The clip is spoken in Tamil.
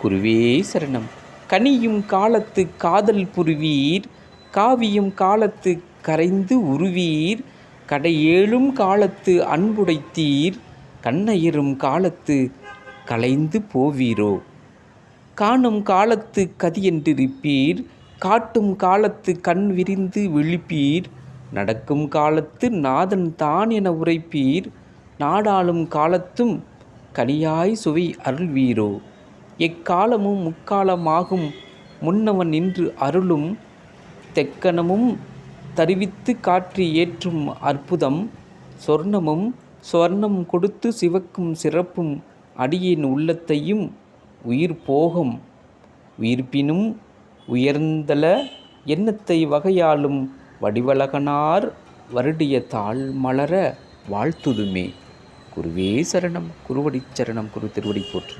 குருவே சரணம். கனியும் காலத்து காதல் புரிவீர், காவியும் காலத்து கரைந்து உருவீர், கடையேழும் காலத்து அன்புடைத்தீர், கண்ணயிரும் காலத்து கலைந்து போவீரோ. காணும் காலத்து கதியென்றிருப்பீர், காட்டும் காலத்து கண் விரிந்து விழிப்பீர், நடக்கும் காலத்து நாதன் தான் என உரைப்பீர், நாடாளும் காலத்தும் கனியாய் சுவை அருள்வீரோ. எக்காலமும் முக்காலமாகும் முன்னவன் நின்று அருளும், தெக்கணமும் தருவித்து காற்றி ஏற்றும் அற்புதம், சொர்ணமும் சுவர்ணம் கொடுத்து சிவக்கும் சிறப்பும், அடியேன் உள்ளத்தையும் உயிர் போகம் உயிர்ப்பினும் உயர்ந்தல எண்ணத்தை வகையாலும் வடிவழகனார் வருடிய தாழ் மலர வாழ்த்துதுமே. குருவே சரணம். குருவடி சரணம். குரு திருவடி போற்று.